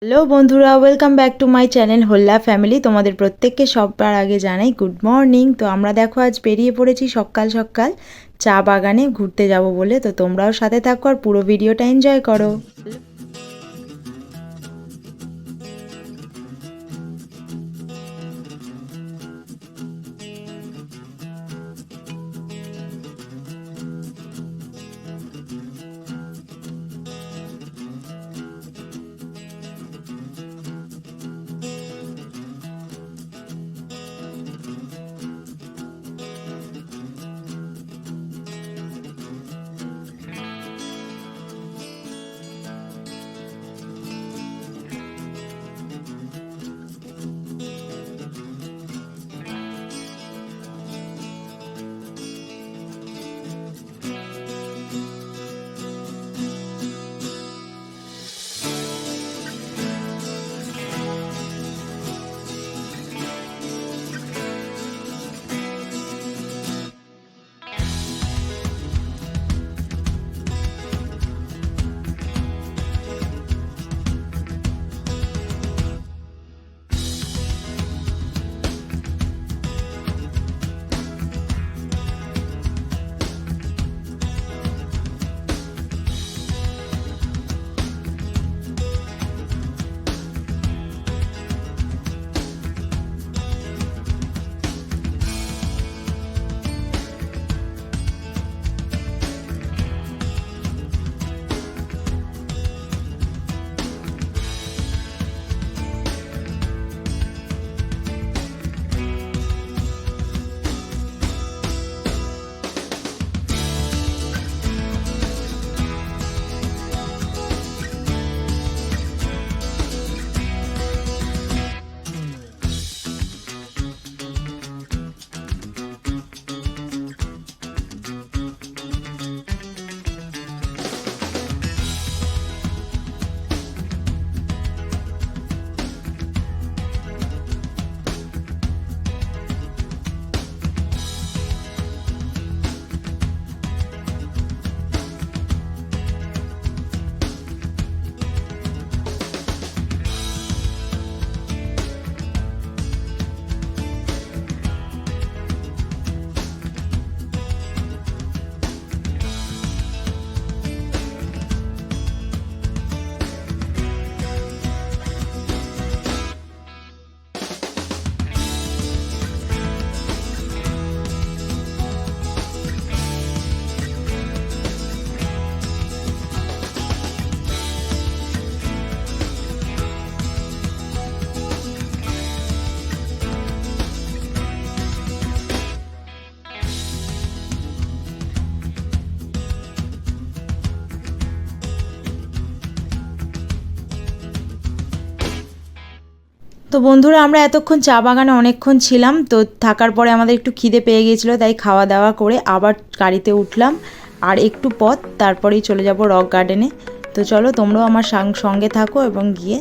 Hello বন্ধুরা, welcome back to my channel Holla family. তোমাদের প্রত্যেককে সবার আগে জানাই গুড মর্নিং। তো আমরা দেখো আজ বেরিয়ে পড়েছি সকাল সকাল চা বাগানে ঘুরতে যাব বলে। তো তোমরাও সাথে থাকো আর পুরো ভিডিওটা এনজয় করো। তো বন্ধুরা, আমরা এতক্ষণ চা বাগানে অনেকক্ষণ ছিলাম। তো থাকার পরে আমাদের একটু খিদে পেয়ে গিয়েছিলো, তাই খাওয়া দাওয়া করে আবার গাড়িতে উঠলাম। আর একটু পথ তারপরেই চলে যাব রক গার্ডেনে। তো চলো তোমরাও আমার সঙ্গে থাকো এবং গিয়ে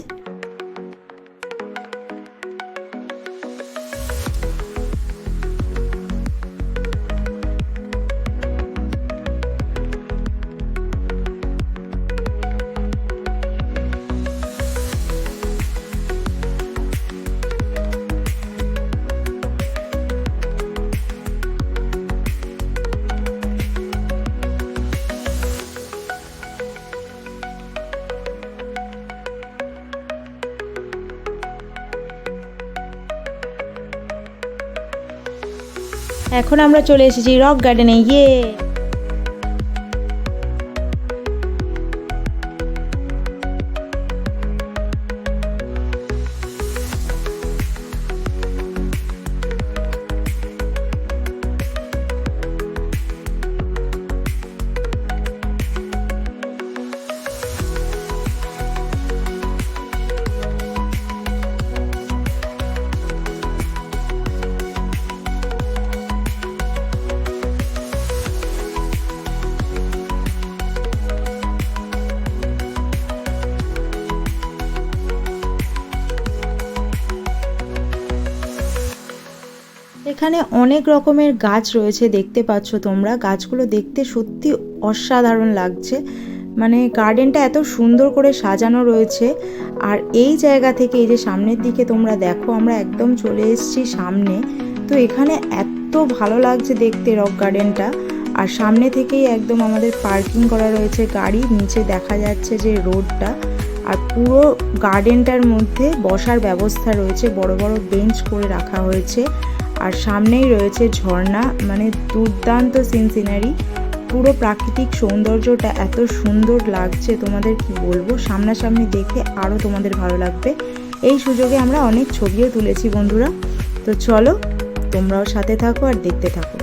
এখন আমরা চলে এসেছি রক গার্ডেনে। ইয়ে এখানে অনেক রকমের গাছ রয়েছে, দেখতে পাচ্ছ তোমরা। গাছগুলো দেখতে সত্যি অসাধারণ লাগছে। মানে গার্ডেনটা এত সুন্দর করে সাজানো রয়েছে। আর এই জায়গা থেকে এই যে সামনের দিকে তোমরা দেখো, আমরা একদম চলে এসেছি সামনে। তো এখানে এত ভালো লাগছে দেখতে রক গার্ডেনটা। আর সামনে থেকেই একদম আমাদের পার্কিং করা রয়েছে গাড়ি, নিচে দেখা যাচ্ছে যে রোডটা। আর পুরো গার্ডেনটার মধ্যে বসার ব্যবস্থা রয়েছে, বড় বড় বেঞ্চ করে রাখা হয়েছে। আর সামনেই রয়েছে ঝর্ণা, মানে দুর্দান্ত সিনারি। পুরো প্রাকৃতিক সৌন্দর্যটা এত সুন্দর লাগছে, তোমাদের কি বলবো, সামনাসামনি দেখে আরও তোমাদের ভালো লাগবে। এই সুযোগে আমরা অনেক ছবিও তুলেছি বন্ধুরা। তো চলো তোমরাও সাথে থাকো আর দেখতে থাকো।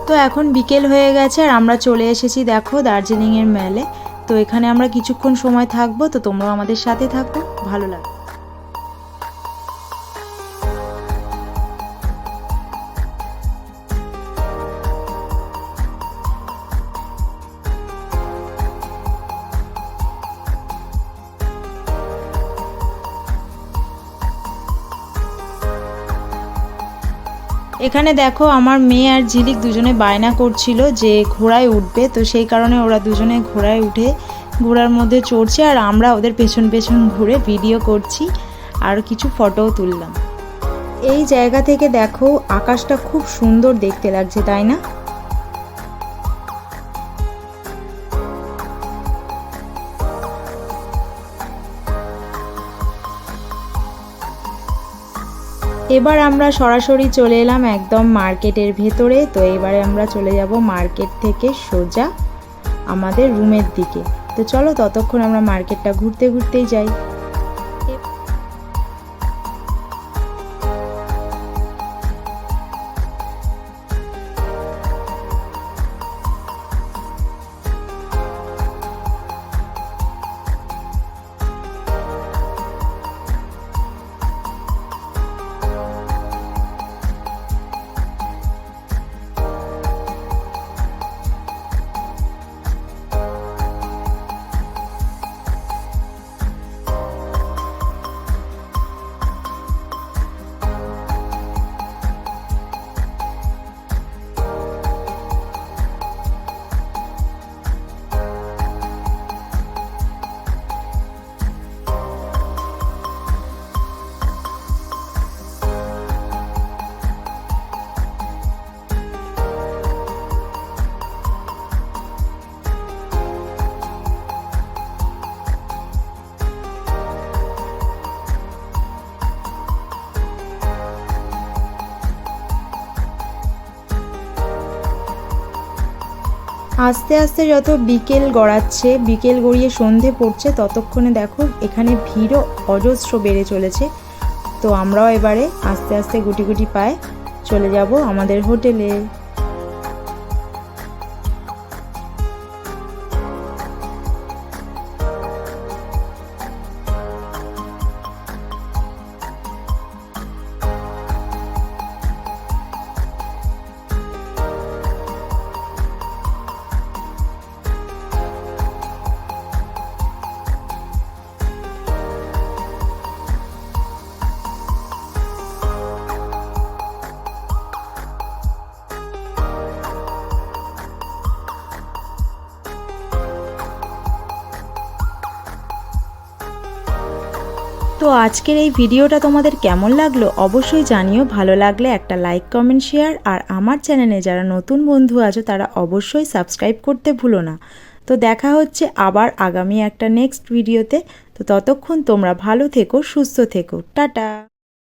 তো এখন বিকেল হয়ে গেছে আর আমরা চলে এসেছি দেখো দার্জিলিংয়ের মেলে। তো এখানে আমরা কিছুক্ষণ সময় থাকবো, তো তোমরাও আমাদের সাথে থাকো, ভালো লাগবে। এখানে দেখো আমার মেয়ে আর ঝিলিক দুজনে বায়না করছিল যে ঘোড়ায় উঠবে, তো সেই কারণে ওরা দুজনে ঘোড়ায় উঠে ঘোড়ার মধ্যে চড়ছে আর আমরা ওদের পেছন পেছন ঘুরে ভিডিও করছি আর কিছু ফটোও তুললাম। এই জায়গা থেকে দেখো আকাশটা খুব সুন্দর দেখতে লাগছে, তাই না? এবার আমরা সরাসরি চলে এলাম একদম মার্কেটের ভেতরে। তো এবারে আমরা চলে যাব মার্কেট থেকে সোজা আমাদের রুমের দিকে। তো চলো ততক্ষণ আমরা মার্কেটটা ঘুরতে ঘুরতেই যাই। আস্তে আস্তে যত বিকেল গড়াচ্ছে, বিকেল গড়িয়ে সন্ধে পড়ছে, ততক্ষণে দেখো এখানে ভিড়ও অজস্র বেড়ে চলেছে। তো আমরাও এবারে আস্তে আস্তে গুটি গুটি পায়ে চলে যাব আমাদের হোটেলে। তো আজকের এই ভিডিওটা তোমাদের কেমন লাগলো অবশ্যই জানিও। ভালো লাগলে একটা লাইক কমেন্ট শেয়ার, আর আমার চ্যানেলে যারা নতুন বন্ধু আছো তারা অবশ্যই সাবস্ক্রাইব করতে ভুলো না। তো দেখা হচ্ছে আবার আগামী একটা নেক্সট ভিডিওতে। তো ততক্ষণ তোমরা ভালো থেকো, সুস্থ থেকো, টাটা।